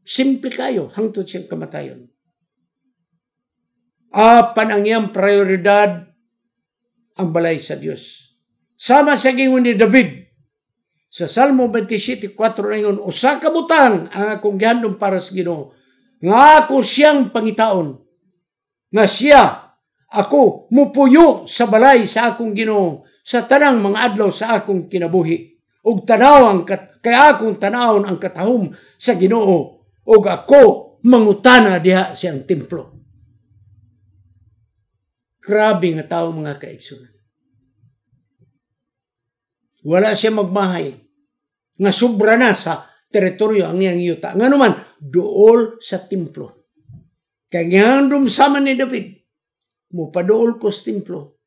Simple kayo, hangtod siyang kamatayon. Apan ang iyang prioridad ang balay sa Dios. Sama sa gingon ni David sa Salmo 27:4 na yun, usa ka butang ang akong gihandom para sa Ginoo, nga ako siyang pangitaon, nga siya ako mupuyo sa balay sa akong Ginoo sa tanang mga adlaw sa akong kinabuhi, ug tanawang kay akong tanawon ang katahom sa Ginoo, ug ako mangutana diha siyang templo. Grabe nga tao, mga kaigsunan. Wala siya magmahay nga sobra na sa teritoryo ang iyang yuta. Nga naman, dool sa templo. Kaya ngandom sama ni David, mupadool ko sa templo.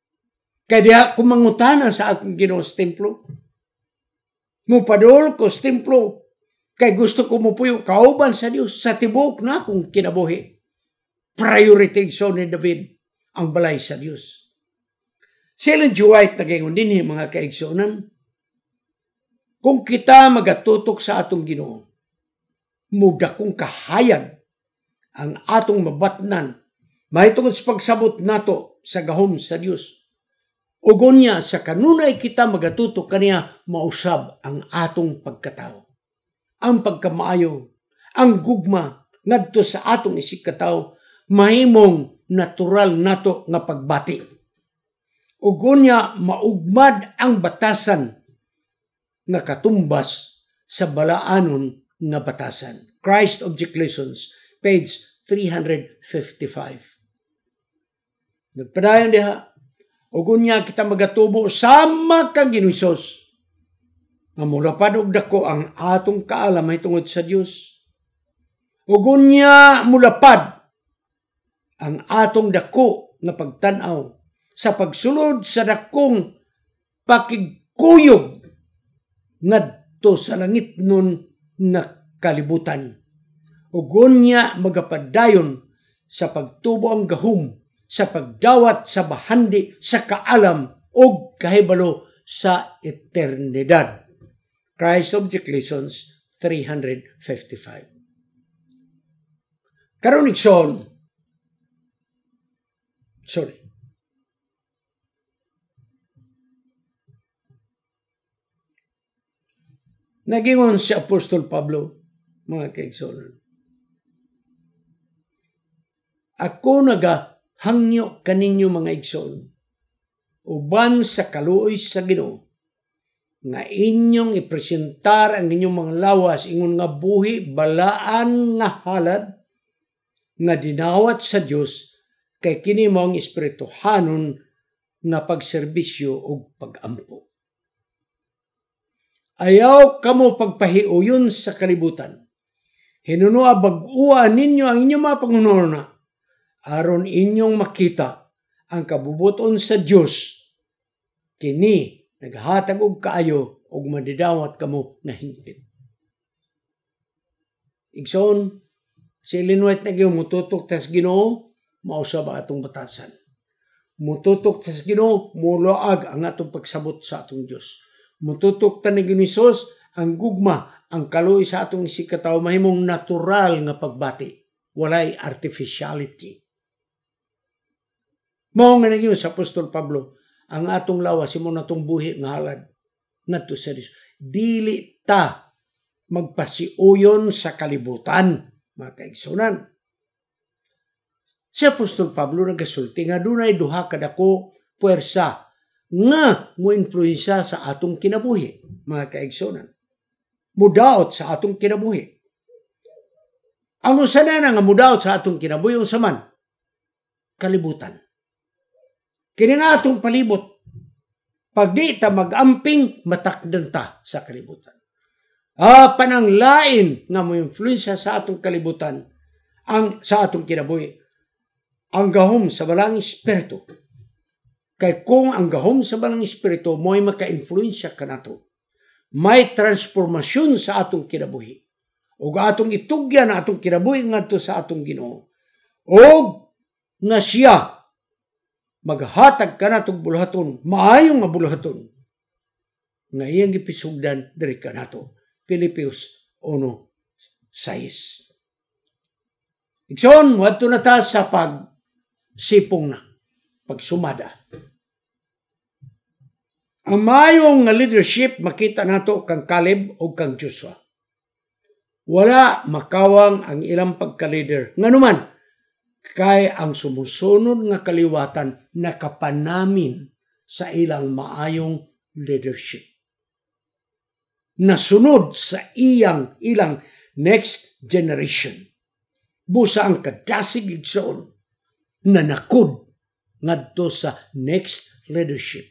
Kaya diha kumangutana sa akong Ginoo sa templo. Mupadool ko sa templo. Kaya gusto ko mupuyo kauban sa Dios sa tibok na akong kinabuhi. Priority so ni David ang balay sa Dios. Si Ellen G. White nagayon din mga kaigsunan. Kung kita magatutok sa atong Ginoo, muda kong kahayag ang atong mabatnan, mahitungod sa pagsabot nato sa gahom sa Dios. Ugon niya sa kanunay kita magatutok kaniya, mausab ang atong pagkatao. Ang pagkamaayo, ang gugma, ngadto sa atong isikataw, mahimong natural nato nga pagbati. Ugon niya maugmad ang batasan nga katumbas sa balaanon nga batasan. Christ Object Lessons, page 355. Nagpadayon diha, ugon niya kita magatubo sama kang Ginoong Hesus, nga mulapad og dako ang atong kaalam mahitungod sa Dios. Ugon niya mulapad ang atong dako nga pagtan-aw sa pagsulod sa dakong pakigkuyog ngadto sa langit nun na kalibutan. Ugon niya magapadayon sa pagtubo ang gahum, sa pagdawat sa bahandi, sa kaalam o kahibalo sa eternidad. Christ Object Lessons 355. Karon igsoon, nagingon si Apostol Pablo, mga kaigsoon. Ako nagahangyo kaninyo mga igsoon, uban sa kaluoy sa Ginoo, nga inyong ipresentar ang inyong mga lawas, ingon nga buhi, balaan nga halad, nga dinawat sa Dios, kay kini mao ang espirituhanon nga pagserbisyo o pagampo. Ayaw kamo pagpahiuyon sa kalibutan. Hinunua bag-uan ninyo ang inyong mga pangununa, aron inyong makita ang kabubuton sa Dios. Kini naghatag og kaayo og madidawat kamo nga hingpit. Igsoon, si Ellen White nagyong mututok tas Ginoo, mausab atong batasan. Mututok tas Ginoo, muluag ang atong pagsabot sa atong Dios. Mututok ta ni Ginisos ang gugma, ang kaluoy sa atong isikataw, mahimong natural nga pagbati. Walay artificiality. Mao nga nagyon sa Apostol Pablo, ang atong lawas imo natong buhi nga halad ngadto sa Dios. Dili ta magpasiuyon sa kalibutan, mga kaigsunan. Si Apostol Pablo nagasulti nga dunay duha kadako puwersa nga mo-influensya sa atong kinabuhi, mga kaigsunan. Mudaot sa atong kinabuhi. Ang usa na nga mudaot sa atong kinabuhi unsa man? Kalibutan. Kini nga atong palibot. Pag di ta mag-amping, matakdan ta sa kalibutan. Panang lain nga mo-influensya sa atong kalibutan, sa atong kinabuhi, ang gahom sa balang espiritu. Kay kung ang gahom sa balang espiritu mo'y maka-influensya kanato, may transformasyon sa atong kinabuhi. O atong itugyan na atong kinabuhi ngadto sa atong Ginoo. O nga siya maghatag kanatong buluhaton, maayong nga buluhaton, nga iyang gipisugdan diri kanato. Filipios 1:6. Ikson, wadto na ta sa pagsipong na, pagsumada. Ang mayong nga leadership, makita nato kang Caleb o kang Joshua. Wala makawang ang ilang pagka-leader. Nga naman, kay ang sumusunod nga kaliwatan nakapanamin sa ilang maayong leadership. Nasunod sa ilang next generation. Busa ang kadasig igsoon na nakod ngadto sa next leadership.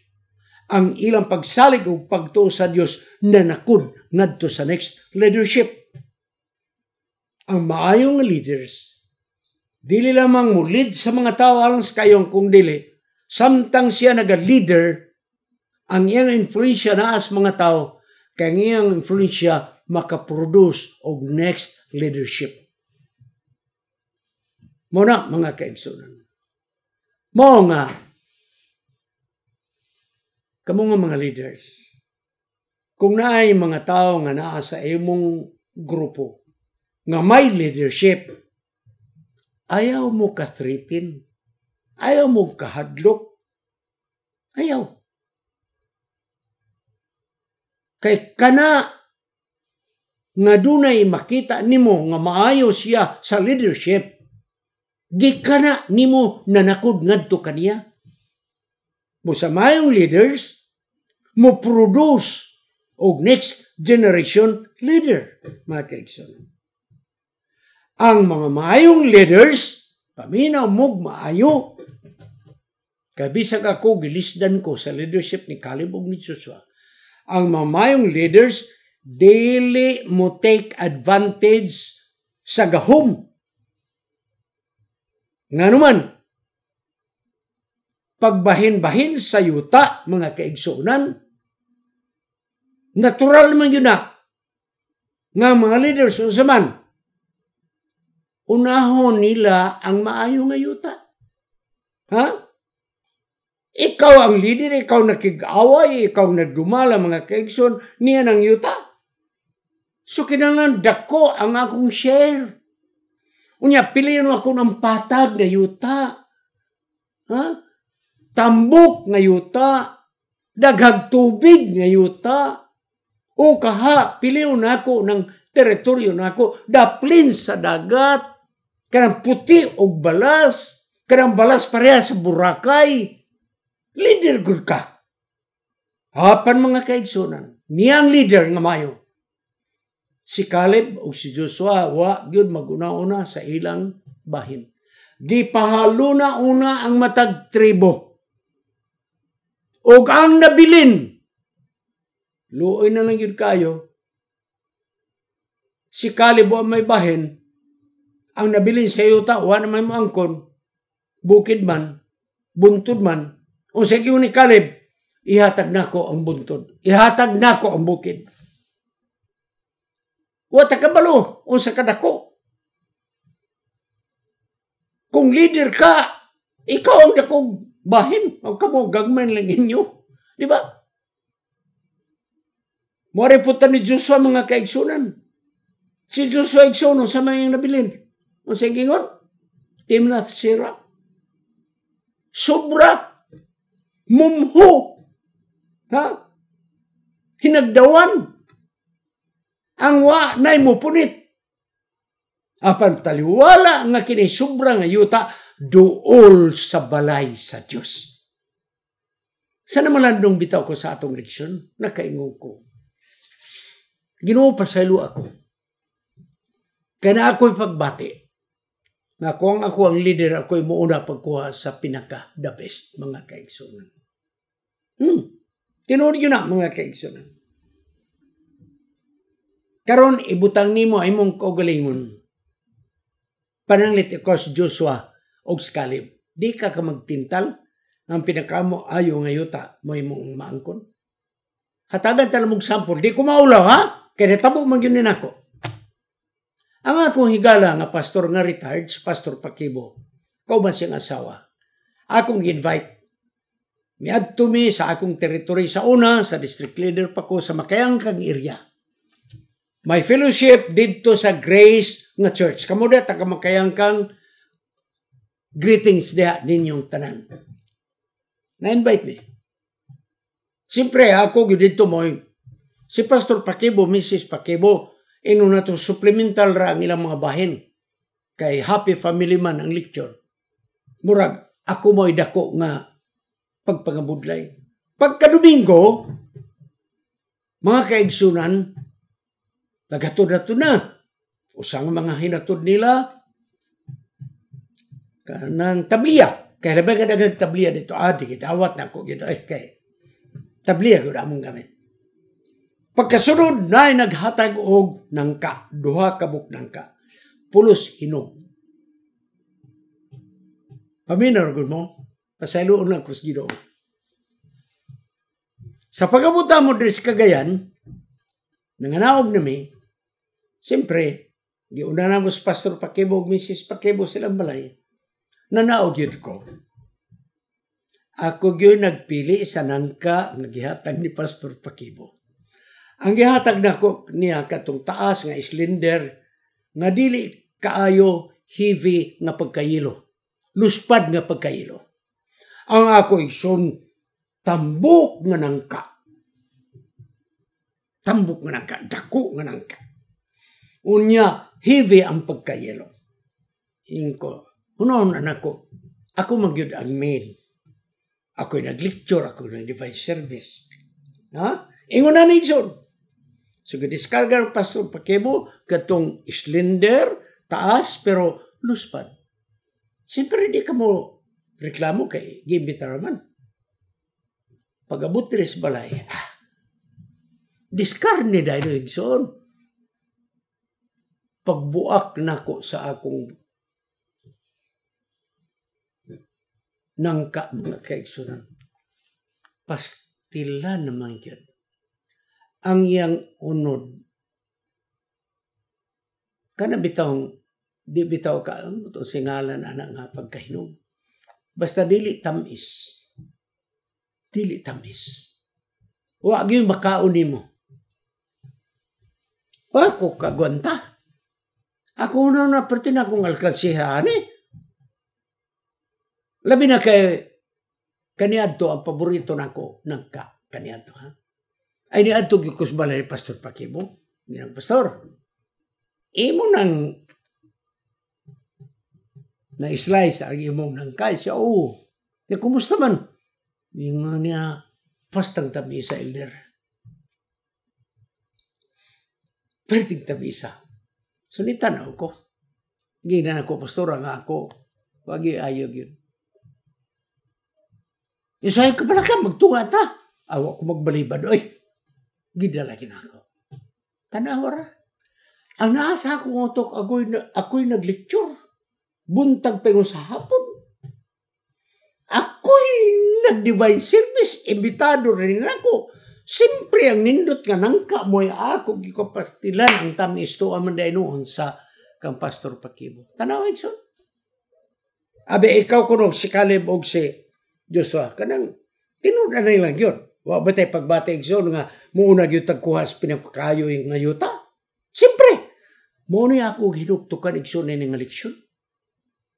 Ang ilang pagsalig o pagtuo sa Dios na nakod ngadto sa next leadership. Ang maayong leaders, dili lamang mo lead sa mga tao alang sa kayong kung dili, samtang siya naga-leader, ang iyang influensya na sa mga tao, kaya ang iyang influensya makaproduce og next leadership. Muna mga kaigsunan. Mo nga, kamo nga mga leaders, kung naay mga tao nga naa sa imong grupo, nga may leadership, ayaw mo ka-threaten, ayaw mo kahadlok, ayaw. Kay kana nga dunay makita nimo nga maayo siya sa leadership, di kana nimo nanakod ngadto kaniya. Mo sa mayong leaders, mo produce og next generation leader, mga kaigsoon. Ang mga mayong leaders, paminaw mog maayo. Kay bisag ako gilisdan ko sa leadership ni Caleb ug ni Joshua. Ang mga mayong leaders, dili mo take advantage sa gahom. Nga naman, pagbahin-bahin sa yuta, mga kaigsuunan, natural man yun na, nga mga leaders o saman, unahon nila ang maayo nga yuta. Ha? Ikaw ang leader, ikaw nakig-away, ikaw nagdumala, mga kaigsoon, niya ng yuta. So, kinahanglan dako ang akong share. Unya, piliin ako ng patag na yuta. Ha? Tambok nga yuta. Daghag tubig nga yuta. O kaha, piliin ako ng teritoryo na ako. Daplin sa dagat. Kanang puti o balas. Kanang balas pareha sa Boracay. Leader good ka. Hapan mga kaigsunan. Niyang leader nga mayo. Si Caleb o si Joshua, wa gyud maguna-una sa ilang bahin. Di pahalo na una ang matag tribo. Og ang nabilin, luoy na lang yun kayo, si Caleb o may bahin, ang nabilin sa yuta, wa na may maangkon, bukid man, buntod man, o sa ni Caleb, ihatag na ko ang buntod, ihatag na ko ang bukid. Wata kabalo, unsa kadako. Kung leader ka, ikaw ang dakong bahin. Ang kamo, gagman lang inyo. Di ba? Mareputan ni Joshua mga kaigsunan. Si Joshua igsuno sa mga nabilin. Ang singingon, Timnath Serah. Sobra. Mumho. Ha? Hinagdawan. Ang wa nay mo punit. Apan taliwala nga kini sobra nga yuta duol sa balay sa Dios. Sa namalandong bitaw ko sa atong leksyon, nakaingon ko. Ginoo pasaylo ako. Kana ako'y pagbati. Nga kung ako ang leader, ako'y muuna pagkuha sa pinaka the best, mga kaigsunan. Tinuod yun na, mga kaigsunan. Karon ibutang nimo ay mong kaugalingon. Pananglit ko si Joshua o si Caleb. Di ka magtintal ang pinakamo ayo nga yuta mo imong maangkon. Hatagan tala mong sampol. Di ko maulaw ha? Kaya tabo man yun ako. Ang akong higala nga pastor nga retired, si Pastor Pakibo, kauban siyang asawa. Akong invite. Miadto mi sa akong teritoryo sa una, sa district leader pa ko sa Makayangkang area. May fellowship dito sa Grace nga church. Kamo da taga makayang kang greetings diha ninyong tanan. Na-invite me. Siyempre, ako dito mo, si Pastor Pakibo, Mrs. Pakibo, ino na to supplemental ra ang ilang mga bahin. Kay Happy Family Man ang lecture. Murag, ako mo'y dako nga pagpangabudlay. Pagka Domingo, mga kaigsunan, nagatod na. Usang mga hinatod nila, kanang tabliya. Kaya labay ka nagag tabliya dito. Di kitawat na ako. Kaya tabliya ko na among gamit. Pagkasunod na naghatag og nangka. Duha kabuk nangka. Pulos hinog. Paminaw gud mo. Pasayloon lang kus Ginoo. Sa pagabuta mo diri sa Cagayan, nanganaog nami, siyempre, giuna na mo sa Pastor Pakibo, Mrs. Pakibo silang balay, nanaog yun ko. Ako yun nagpili sa nangka nga gihatag ni Pastor Pakibo. Ang gihatag na ko niya katong taas nga slender, nga dili kaayo heavy nga pagkayilo. Luspad nga pagkayilo. Ang ako igsoon, tambok nga nangka. Tambok nga nangka. Dako nga nangka. Unya, heavy ang pagkayelo. Inko, unaon anak ko, ako magyud ang main. Ako'y nag-lecture, ako'y nag-device service. Ha? Ingon na nation. So, diskarga ng Pastor Pakibo, katong slender, taas, pero luspad. Siyempre, di ka mo reklamo kay Gimbita Raman. Pag-abot rin sa balay, diskarne dahil nagsoon. Pagbuak na ko sa akong nangka mga kaigsunan. Pastila naman yun. Ang iyang unod. Kana bitawng, di bitaw ka, ito singalan anak nga pagkahinog. Basta dili tamis. Dili tamis. Huwag yung makauni mo. Ako kagwanta. Ako na pertin akong alkansihan eh. Labi na kay kaniadto ang paborito nako ng kaniadto ha. Ay niadto gikus balay ni Pastor Pakibo, ni ang pastor. Imo nang na slice ang imong nang kay siya Ni kumusta man? Yung niya pastang tabi sa elder. Perting tabi sa. So nitanaw ko. Ginan ako pastor nga ako. Wagi ayog yun. Isahin ka pala ka, magtunga ta. Awa ko magbalibad, oy. Gidalagin ako. Tanawara. Ang naasa akong utok, ako'y nag-lecture. Buntag pa yung sa hapon. Ako'y nag-divine service. Imbitado rin ako. Siyempre, ang nindot nga nangka mo'y ako, gikapastilan ang tamis to amanday noon sa kang Pastor Pakibo. Tanawin so. Abe, ikaw kunog si Caleb og si Joshua, kanang tinuda na lang yun. Wa ba tayo pagbatay so nga muunag yung tagkuhas pinagkakayo yung ngayuta? Siyempre, muna ako hinuktukan iksyon na nga leksyon.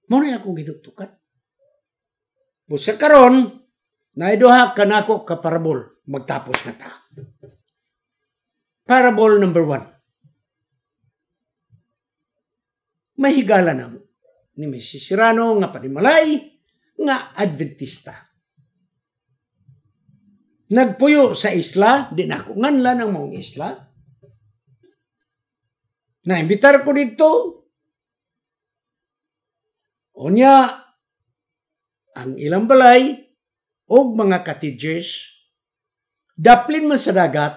Muna ako hinuktukan. Busa karon, naiduha ka na ako ka parabol. Magtapos na ta. Parable number 1. May higala na mo. Ni Mrs. Sirano nga panimalay, nga Adventista. Nagpuyo sa isla, di na ako nganla ng mga isla. Naimbitar ko dito. Unya, ang ilang balay, o mga cottages, daplin man sa dagat,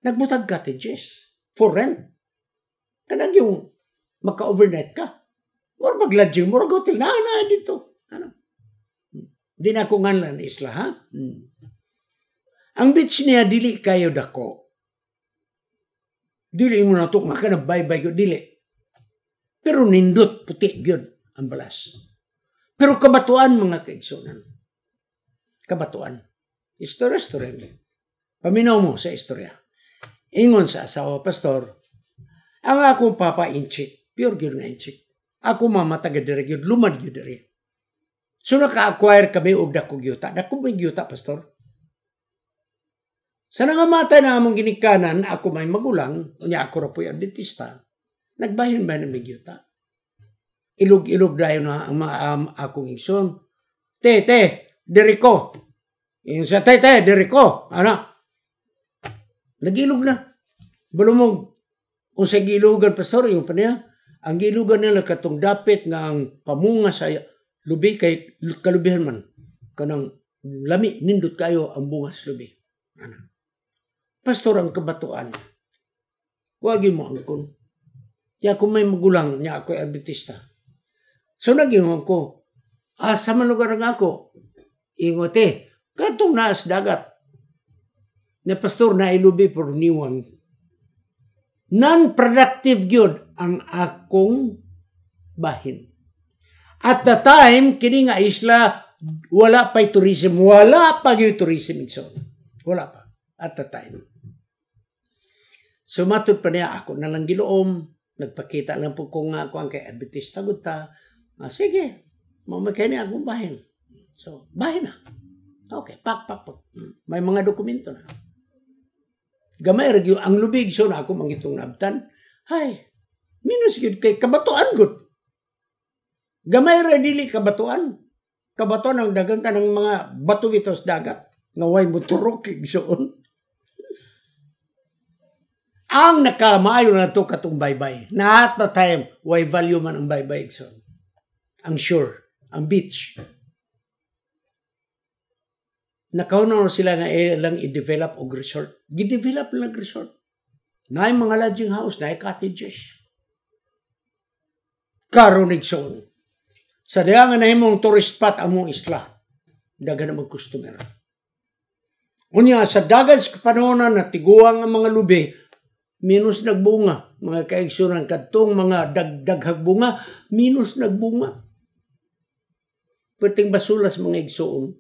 nagbutag cottages for rent. Kanang yung maka-overnight ka. Or mag-lodging, or mag-hotel, na dito. Ano? Di na ako nganlan isla, ha? Ang beach niya, dili kayo dako. Dili mo na ito, makanabay-bay ko, dili. Pero nindot, puti yun, ang balas. Pero kabatuan, mga kaigsunan. Kabatuan. Istorya niya. Paminaw mo sa istorya. Ingon sa asawa, pastor, ang akong papa inchik, pure gyud nga inchik. Ako mama taga diri gyud, lumad gyud diri. So naka-acquire kami og dako gyuta. Dako may gyuta, pastor. Sa nangamatay na among ginikanan, ako may magulang, unya ako ra po'y Adventista. Nagbahin ba na may gyuta? Ilog-ilog dayo na ang mga akong igsoon. Te, diri ko. Yung sa te, diri ko. Ano? Nagilog na. Balumog. Kung sa gilugan, pastor, yung pa niya, ang gilugan nila katong dapit nga ang pamunga sa lubi kay kalubihan man. Kanang lami, nindot kayo ang bunga sa lubi. Ano? Pastor, ang kabatuan. Huwag mo angkon. Kaya kung may magulang niya ako ay Adventista. So nag-ingon ko, sa malugar nga ako, ingote, katong naas dagat. Na pastor na ilubi por niwang. Non-productive gyud ang akong bahin. At the time, kini nga isla, wala pa'y tourism. Wala pa yung tourism. Wala pa. At the time. So matod pa niya, ako na lang giloom. Nagpakita lang po kung ako ang kay Adventista guta. Sige, mamakay niya akong bahin. So, bahin na. Okay, pak. May mga dokumento na. Gamay ragyo, ang lubig so na ako mangitong nabtan. Hay, minus yun kay kabatuan gud. Gamay ra dili kabatuan. Kabatuan ang dagang ka ng mga bato bitos dagat. Nga way mo turok igsoon. Ang nakamayo na to katong baybay. Na at the time, way value man ang baybay igsoon. Ang shore, ang beach. Nakaunaw sila nga lang i-develop og resort. Gi-develop lang resort. Naay mga lodging house, naay cottages. Karon igsoon. Sa diha nga nahimong tourist spot among isla, dagan na mag-customer. Unya sa dagan sa kapanunan na tiguang ang mga lubi, minus nagbunga. Mga kaigsunan kadtong mga dagdaghag bunga, minus nagbunga. Perting basulas mga igsoon.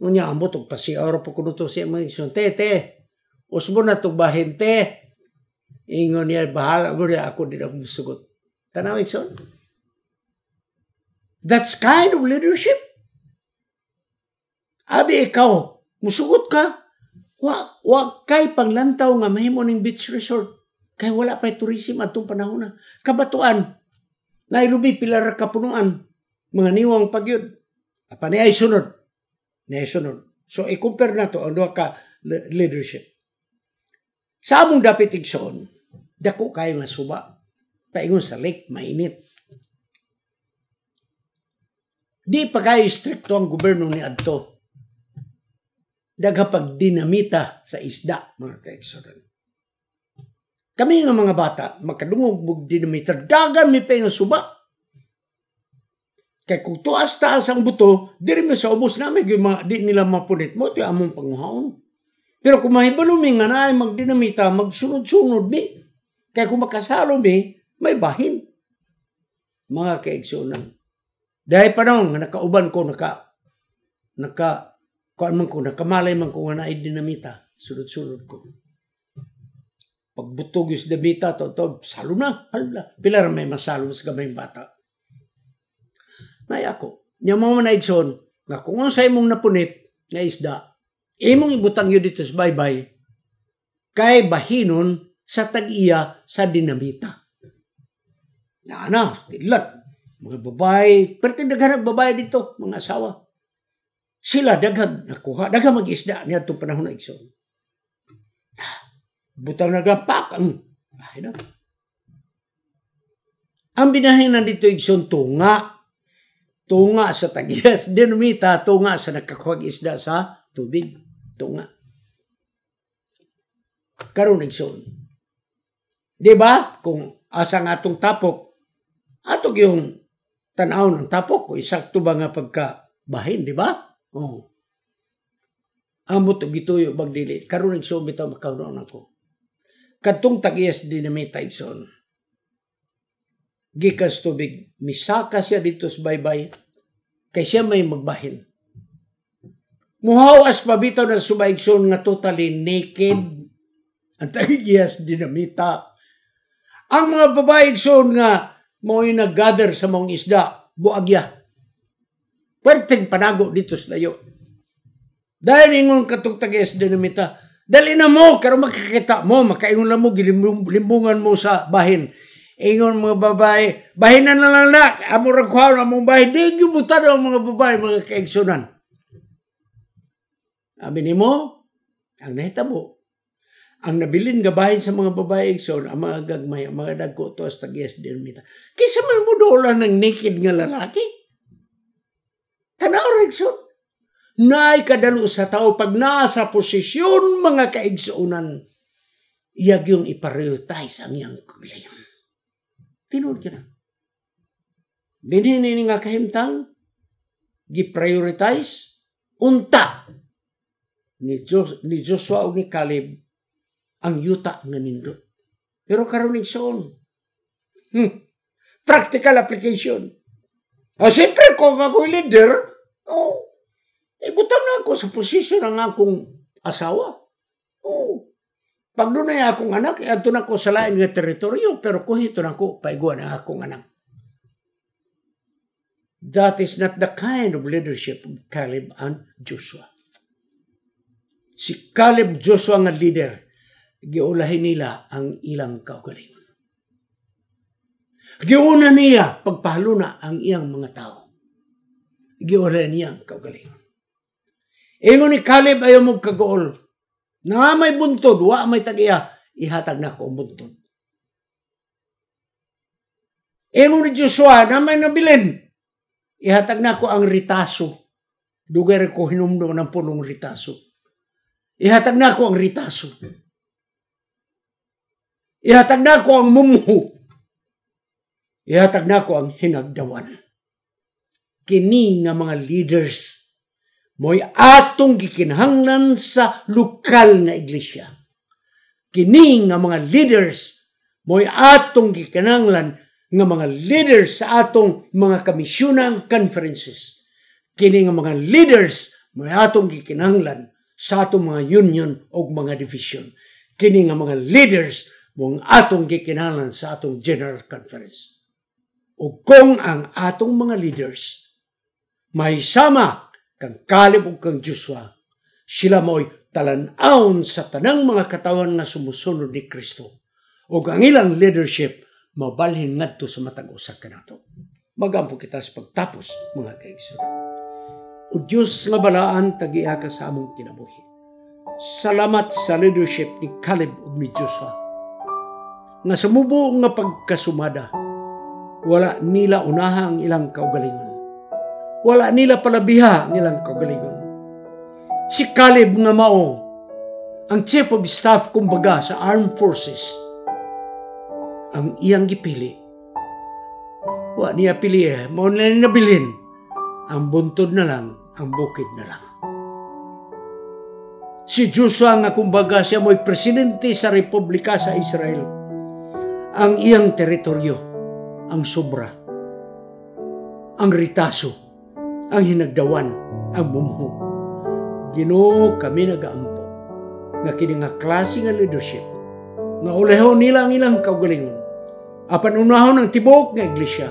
Unya ambot og pasiaw po kuno to siya mga igsoon. Te, usbo na tong bahin te. Ingon niya bahala mo niya ako din ako musugot. Tanaw igsoon. That's kind of leadership. Abi ikaw, musugot ka. Wa kay panglantaw nga mahimo ning beach resort. Kay wala pa'y tourism atong panahon na. Kabatuan. Nailubi pila ra kapunuan. Mga niwang pagyud. Apa ni ay sunod. So i-compare na to ang duha ka leadership. Sa among dapit igsoon, dako kayo nga suba. Paingon sa lake, mainit. Di pa kayo stricto ang gobyerno ni adto. Daghang dinamita sa isda, mga kaigsoon. Kami nga mga bata, makadungog og dinamita, dagan mi pa nga suba. Kaya kung tuas-taas ang buto, diri mo sa ubos namin, di nila mapunit mo, ito among panguhaon. Pero kung mahibalumi nga na ay magdinamita, magsunod-sunod mi. Kaya kung makasalo mi, may bahin. Mga kaigsunan. Dahil pa nung, nakauban ko, nakamalay man ko nga na ay dinamita. Sunod-sunod ko. Pagbutog yung dinamita, salo na. Pila may masalo sa gamayng bata. Nay ako, niya mga naigsoon, nga kung ang sa imong napunit, nga isda, imong ibutang yun dito sa baybay, kay bahinon sa tag-iya sa dinamita. Tilat, mga babae, perti daghang babae dito, mga asawa. Sila daghang nakuha, daghang mag-isda niya itong panahon na igsoon. Butang nagapak ang bahay na. Ang binahin na dito igsoon, tunga sa tagiyas, dinamita, tunga sa nakakuhag isda sa tubig. Tunga. Karon igsoon. Diba? Kung asa nga itong tapok, atog yung tanaw ng tapok, o isakto ba nga pagkabahin, diba? Oo. Amot og gituyo bagdili. Karon igsoon bitaw makaunon ako. Kadtong tagiyas dinamita igsoon. Gikas tubig, misaka siya dito sa baybay, kay siya may magbahin. Muhawas pa bitaw na subaigson nga totally naked, Ang tagigiyas dinamita. Ang mga babae igsoon nga mo'y nag-gather sa mong isda, buagya. Pwerteng panago dito sa layo. Dahil ingon katong tagiyas dinamita, dali na mo, karo makikita mo, makaingon na mo, limbungan mo sa bahin. Ingon mga babae, bahinan na lang na, amurang kuhaw na mong bahin, di gyubutan ang mga babae, mga kaigsunan. Sabi ni mo, ang nahitabo, ang nabilin nga bahin sa mga babae igsoon, ang mga gagmay, ang mga dagko to sa tagiyas dinamita. Kaysa man mo doon ng naked nga lalaki. Tanaw ra igsoon. Naay kadalo sa tao pag nasa posisyon mga kaigsuunan, iyag yung i-prioritize ang iyang kaglayon. Tinood ka na. Dinhinin nga kahimtang, gi-prioritize, unta ni Joshua o ni Caleb ang yuta nga nindot. Pero karon igsoon, practical application. Siyempre, kung ako'y leader, ibutang na ako sa posisyon ng akong asawa. Pag doon na akong anak, ato na ko sa lain nga teritoryo, pero kuhito na ko, paiguan na akong anak. That is not the kind of leadership of Caleb and Joshua. Si Caleb Joshua nga leader, giulahin nila ang ilang kaugalingon. Giuna niya pagpahaluna ang iyang mga tao. Giulahin niya ang kaugalingon. Ingon ni Caleb ayaw mong kagool. Na may buntod, wa may tagiya, ihatag na ko ang buntod. Ingon ni Joshua na may nabilin, ihatag na ko ang ritaso. Dugay ko hinumdo ng punong ritaso. Ihatag na ko ang ritaso. Ihatag na ko ang mumuhu. Ihatag na ko ang hinagdawan. Kini nga mga leaders mo'y atong gikinahanglan sa lokal nga iglesia. Kini nga mga leaders mo'y atong gikinahanglan nga mga leaders sa atong mga komisyonang conferences. Kini nga mga leaders mo'y atong gikinahanglan sa atong mga union o mga division. Kini nga mga leaders mong atong gikinahanglan sa atong general conference. O kung ang atong mga leaders may sama kang Caleb o kang Joshua, sila mo'y talan-aon sa tanang mga katawan nga sumusunod ni Kristo. O ang ilang leadership, mabalhin ngadto sa matag usa kanato. Magampo kita sa pagtapos, mga kaigsunan. O Diyos nga balaan, tagiya ka sa among kinabuhi. Salamat sa leadership ni Caleb o ni Joshua. Nga sumubo nga pagkasumada, wala nila unaha ang ilang kaugalingon. Wala nila palabiha ang ilang kaugalingon. Si Caleb nga mao, ang chief of staff kumbaga sa armed forces, ang iyang gipili. Wa niya pili mao na nabilin, ang buntod na lang, ang bukid na lang. Si Joshua nga kumbaga siya mo'y presidente sa Republika sa Israel. Ang iyang teritoryo, ang sobra, ang ritaso, ang hinagdawan, ang bumuho. Ginoo kami nagaampo nga kini nga klase nga leadership nga ulehon nila ang ilang kaugalingon. Apan unahon ang tibok nga iglesia,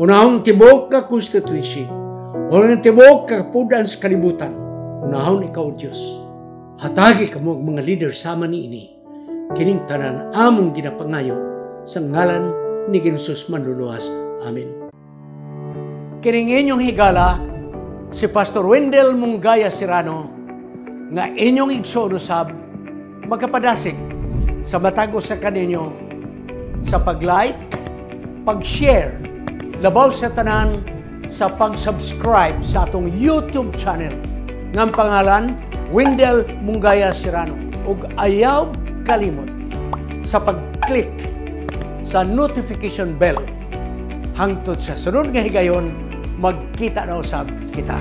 unahon ang tibok nga constituency, unahon ang tibok nga kapudan sa kalibutan, unahon ikaw Diyos. Hatagi kamo ang mga leader sama ni ini. Kining tanan among ginapangayo sa ngalan ni Ginsus Manluluwas. Amen. Kining inyong higala, si Pastor Wendell Mungaya Serrano, nga inyong igsoon usab, magkapadasig sa matag sa kaninyo sa pag-like, pag-share, labaw sa tanan sa pag-subscribe sa atong YouTube channel ng pangalan Wendell Mungaya Serrano. Ug ayaw kalimot sa pag-click sa notification bell hangtod sa sunod nga higayon magkita na usab kita.